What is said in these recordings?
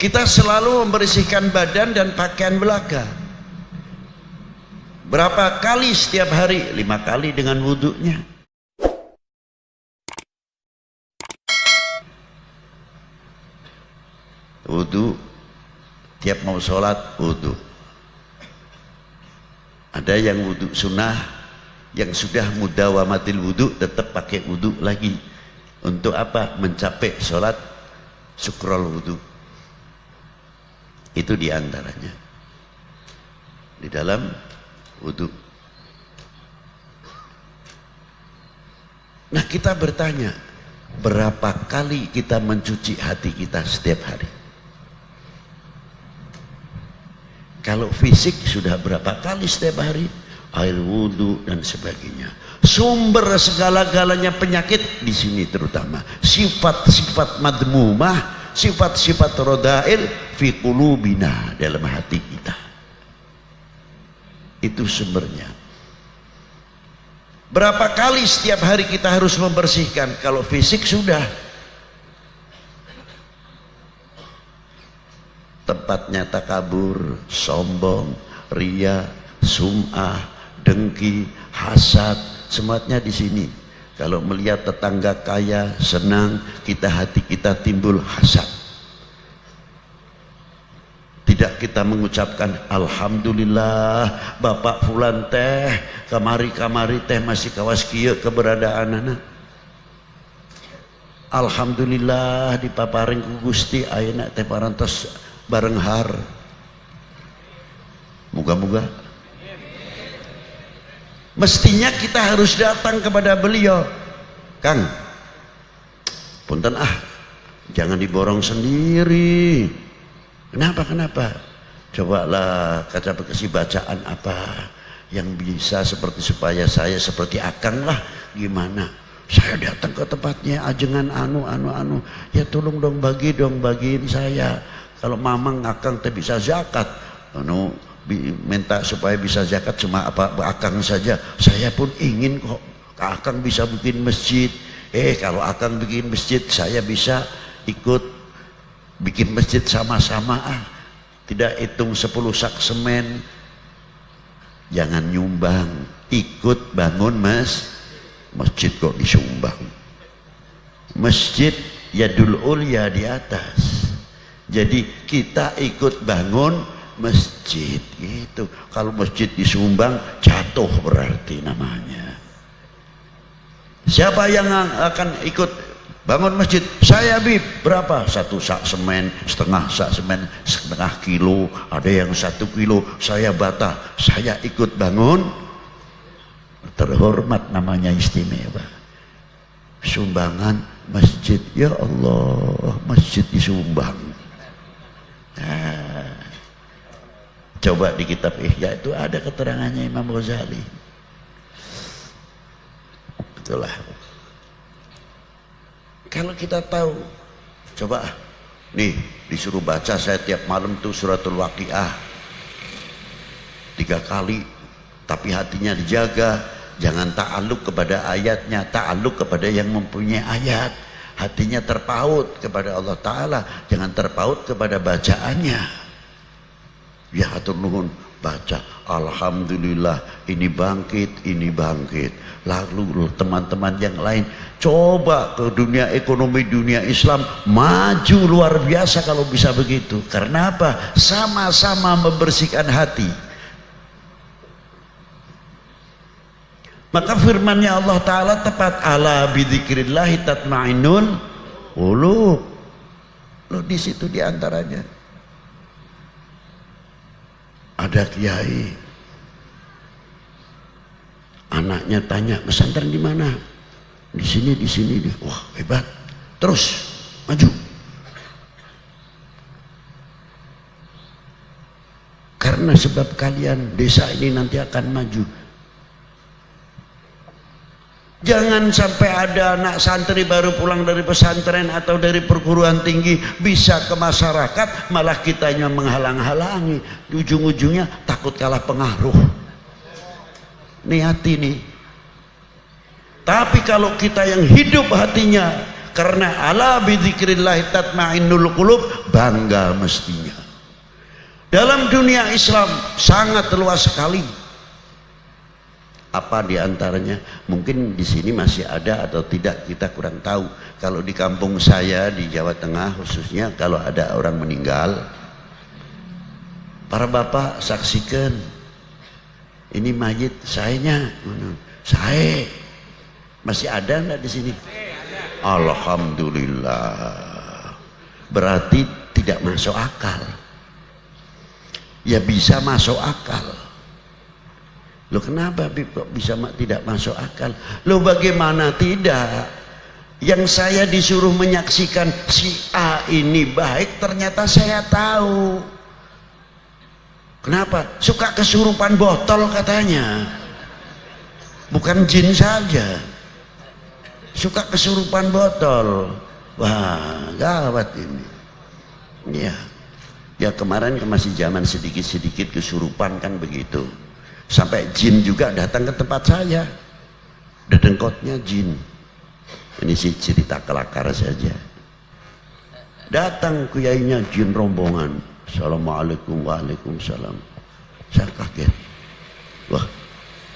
Kita selalu membersihkan badan dan pakaian belaga. Berapa kali setiap hari? 5 kali dengan wudhunya. Wudhu, tiap mau sholat wudhu. Ada yang wudhu sunnah, yang sudah mudawamatil wudhu tetap pakai wudhu lagi. Untuk apa? Mencapai sholat syukrul wudhu. Itu diantaranya di dalam wudhu. Nah, kita bertanya, berapa kali kita mencuci hati kita setiap hari? Kalau fisik sudah berapa kali setiap hari? Air wudhu dan sebagainya. Sumber segala-galanya penyakit di sini, terutama sifat-sifat madmumah, sifat-sifat rodail fi qulubina, dalam hati kita. Itu sumbernya. Berapa kali setiap hari kita harus membersihkan? Kalau fisik sudah, tempatnya takabur, sombong, ria, sum'ah, dengki, hasad, semuanya di sini. Kalau melihat tetangga kaya senang, hati kita timbul hasad. Tidak kita mengucapkan alhamdulillah Bapak fulan teh kamari teh masih kawas kieu keberadaan anak. Alhamdulillah dipaparing ku Gusti ayeuna teh parantos bareng har. Moga-moga. Mestinya kita harus datang kepada beliau. Kang, punten jangan diborong sendiri. Kenapa? Cobalah kasih bacaan apa yang bisa supaya saya seperti Akang lah. Gimana? Saya datang ke tempatnya ajengan anu. Ya tolong dong bagiin saya. Kalau mamang Akang teh bisa zakat, minta supaya bisa zakat cuma apa Akang saja. Saya pun ingin kok Akang bisa bikin masjid. Kalau Akang bikin masjid, saya bisa ikut bikin masjid sama-sama. Tidak hitung 10 sak semen. Jangan nyumbang, ikut bangun masjid kok disumbang. Masjid yadul ulya di atas. Jadi kita ikut bangun masjid itu. Kalau masjid disumbang jatuh berarti namanya. Siapa yang akan ikut bangun masjid? Saya bib berapa? 1 sak semen, setengah kilo, ada yang 1 kilo. Saya bata, saya ikut bangun. Terhormat namanya, istimewa. Sumbangan masjid, ya Allah, masjid disumbang. Coba di kitab Ihya itu ada keterangannya Imam Ghazali. Itulah. Kalau kita tahu, coba nih disuruh baca saya tiap malam tuh suratul Waqiah 3 kali, tapi hatinya dijaga, jangan ta'alluq kepada ayatnya, ta'alluq kepada yang mempunyai ayat. Hatinya terpaut kepada Allah Ta'ala, jangan terpaut kepada bacaannya. Ya hatur nuhun, baca alhamdulillah ini bangkit. Lalu teman-teman yang lain coba ke dunia ekonomi, dunia Islam maju luar biasa kalau bisa begitu. Karena apa? Sama-sama membersihkan hati. Maka firmannya Allah Ta'ala tepat, ala bidzikrillahi tatma'innul qulub. Loh, di situ diantaranya ada kiai, anaknya tanya pesantren di mana? Di sini. Wah hebat, terus maju. Karena sebab kalian desa ini nanti akan maju. Jangan sampai ada anak santri baru pulang dari pesantren atau dari perguruan tinggi bisa ke masyarakat, malah kitanya menghalang-halangi. Ujung-ujungnya takut kalah pengaruh. Nih hati nih. Tapi kalau kita yang hidup hatinya Karena ala bidzikrillah tatmainnul qulub, bangga mestinya. Dalam dunia Islam sangat luas sekali. Apa diantaranya? Mungkin di sini masih ada atau tidak, kita kurang tahu. Kalau di kampung saya di Jawa Tengah khususnya, kalau ada orang meninggal, para bapak saksikan, ini mayit sayanya, saya masih ada nggak di sini? Alhamdulillah. Berarti tidak masuk akal. Ya bisa masuk akal. Loh kenapa kok bisa tidak masuk akal? Loh bagaimana tidak? Yang saya disuruh menyaksikan si A ini baik, ternyata saya tahu. Kenapa? Suka kesurupan botol katanya. Bukan jin saja. Suka kesurupan botol. Wah, gawat ini. Iya. Ya kemarin masih zaman sedikit-sedikit kesurupan kan begitu. Sampai jin juga datang ke tempat saya. Dedengkotnya jin. Ini sih cerita kelakar saja. Datang kuyainya jin rombongan. Assalamualaikum, waalaikumsalam. Saya kaget. Wah,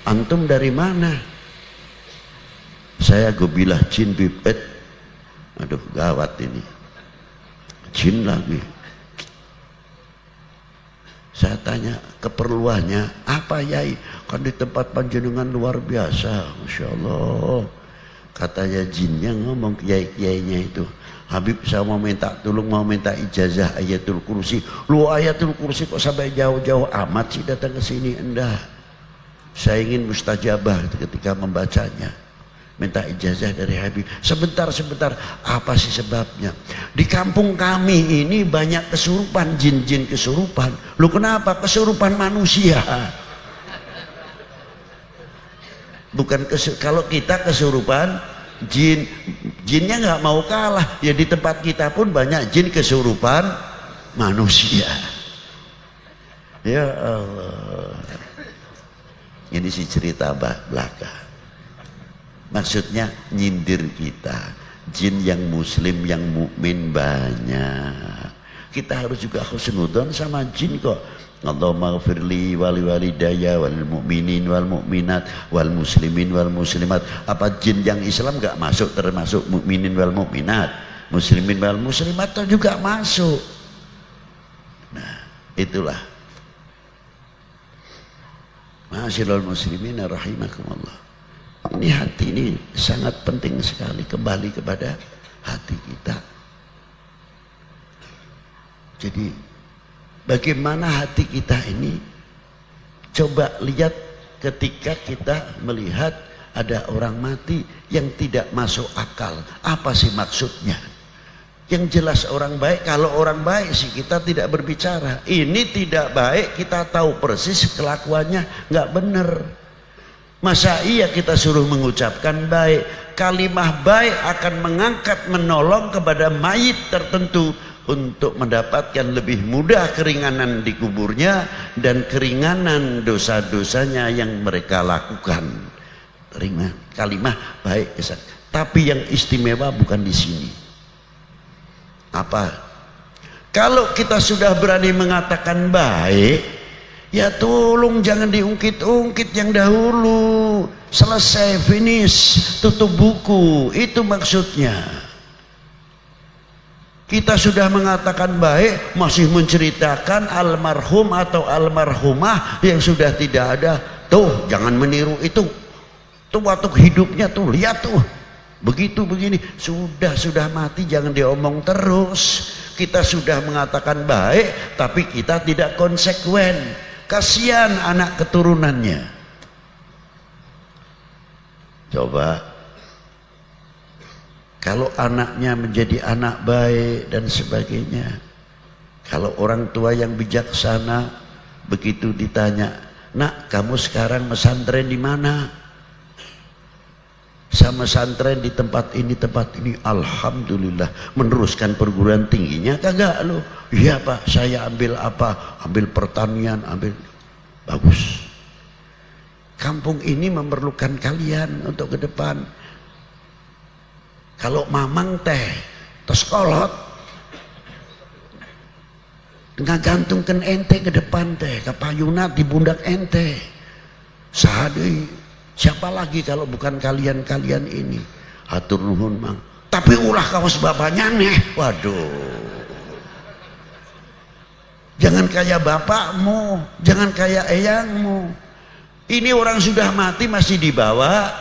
antum dari mana? Saya gobilah jin bibit. Aduh gawat ini. Jin lagi. Saya tanya keperluannya apa yai? Kan di tempat panjenengan luar biasa, masya Allah. Katanya jinnya ngomong kiai-kiainya itu, Habib saya mau minta tolong, mau minta ijazah ayatul kursi. Lu ayatul kursi kok sampai jauh-jauh amat sih datang ke sini? Enggak. Saya ingin mustajabah ketika membacanya. Minta ijazah dari Habib. Sebentar, apa sih sebabnya? Di kampung kami ini banyak kesurupan, jin-jin kesurupan. Lu kenapa? Kesurupan manusia. Bukan kalau kita kesurupan jin, jinnya nggak mau kalah. Ya di tempat kita pun banyak jin kesurupan manusia. Ya Allah. Ini sih cerita belaka. Maksudnya nyindir kita. Jin yang muslim, yang mukmin banyak. Kita harus juga husnudzon sama jin kok. Allahumma ghfirli wali walidayya wal mu'minin wal mu'minat wal muslimin wal muslimat. Apa jin yang Islam gak masuk termasuk mukminin wal mu'minat, muslimin wal muslimat juga masuk. Nah, itulah. Ma'asyiral muslimin rahimakumullah. Ini hati ini sangat penting sekali, kembali kepada hati kita. Jadi bagaimana hati kita ini? Coba lihat ketika kita melihat ada orang mati yang tidak masuk akal. Apa sih maksudnya? Yang jelas orang baik, kalau orang baik sih kita tidak berbicara. Ini tidak baik, kita tahu persis kelakuannya nggak benar. Masa iya kita suruh mengucapkan baik? Kalimah baik akan mengangkat, menolong kepada mayit tertentu untuk mendapatkan lebih mudah keringanan di kuburnya dan keringanan dosa-dosanya yang mereka lakukan. Kalimah baik. Tapi yang istimewa bukan di sini. Apa? Kalau kita sudah berani mengatakan baik, ya tolong jangan diungkit-ungkit yang dahulu. Selesai, finish, tutup buku. Itu maksudnya. Kita sudah mengatakan baik, masih menceritakan almarhum atau almarhumah yang sudah tidak ada. Tuh, jangan meniru itu. Tuh waktu hidupnya tuh, lihat tuh. Begitu begini, sudah mati jangan diomong terus. Kita sudah mengatakan baik, tapi kita tidak konsekuen. Kasihan anak keturunannya. Coba kalau anaknya menjadi anak baik dan sebagainya, kalau orang tua yang bijaksana begitu ditanya, nak kamu sekarang pesantren di mana? Sama pesantren di tempat ini, alhamdulillah. Meneruskan perguruan tingginya kagak lo? Iya pak, saya ambil apa? Ambil pertanian, ambil. Bagus. Kampung ini memerlukan kalian untuk ke depan. Kalau mamang teh terus kolot dengan gantungkan ente ke depan teh, kapayuna di pundak ente. Sahadi siapa lagi kalau bukan kalian-kalian ini? Hatur nuhun mang. Tapi ulah kawas bapaknya nih. Waduh. Jangan kayak bapakmu, jangan kayak eyangmu. Ini orang sudah mati masih dibawa.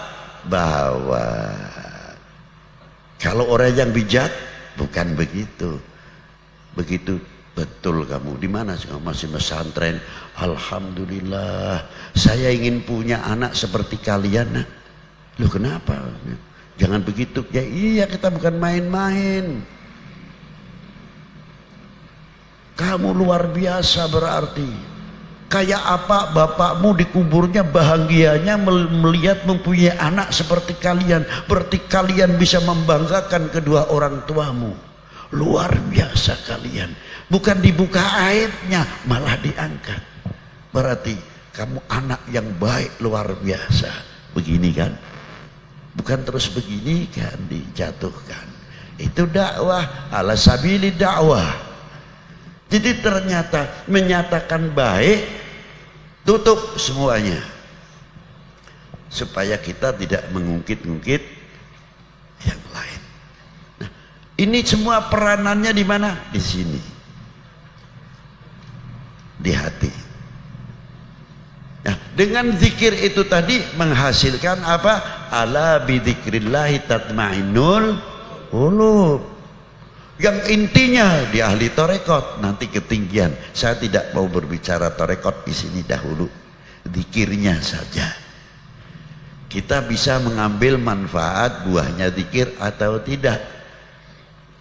Kalau orang yang bijak bukan begitu. Begitu betul kamu. Di mana sih masih pesantren? Alhamdulillah. Saya ingin punya anak seperti kalian. Nah. Loh kenapa? Jangan begitu. Ya iya, kita bukan main-main. Kamu luar biasa berarti. Kayak apa bapakmu di kuburnya bahagianya melihat mempunyai anak seperti kalian. Berarti kalian bisa membanggakan kedua orang tuamu. Luar biasa kalian. Bukan dibuka aibnya, malah diangkat. Berarti kamu anak yang baik luar biasa. Begini kan? Bukan terus begini kan dijatuhkan. Itu dakwah ala sabili dakwah. Jadi ternyata menyatakan baik, tutup semuanya. Supaya kita tidak mengungkit-ungkit yang lain. Nah, ini semua peranannya di mana? Di sini. Di hati. Nah, dengan zikir itu tadi menghasilkan apa? Ala bidzikrillahi tatmainnul qulub. Yang intinya di ahli torekot nanti ketinggian. Saya tidak mau berbicara torekot di sini dahulu, zikirnya saja. Kita bisa mengambil manfaat buahnya zikir atau tidak.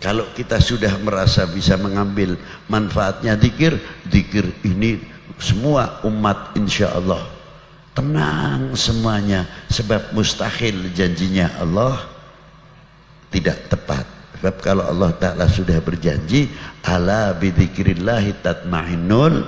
Kalau kita sudah merasa bisa mengambil manfaatnya zikir, zikir ini semua umat insya Allah tenang semuanya, sebab mustahil janjinya Allah tidak tepat. Sebab kalau Allah Ta'ala sudah berjanji ala bidzikrillahi tatmainnul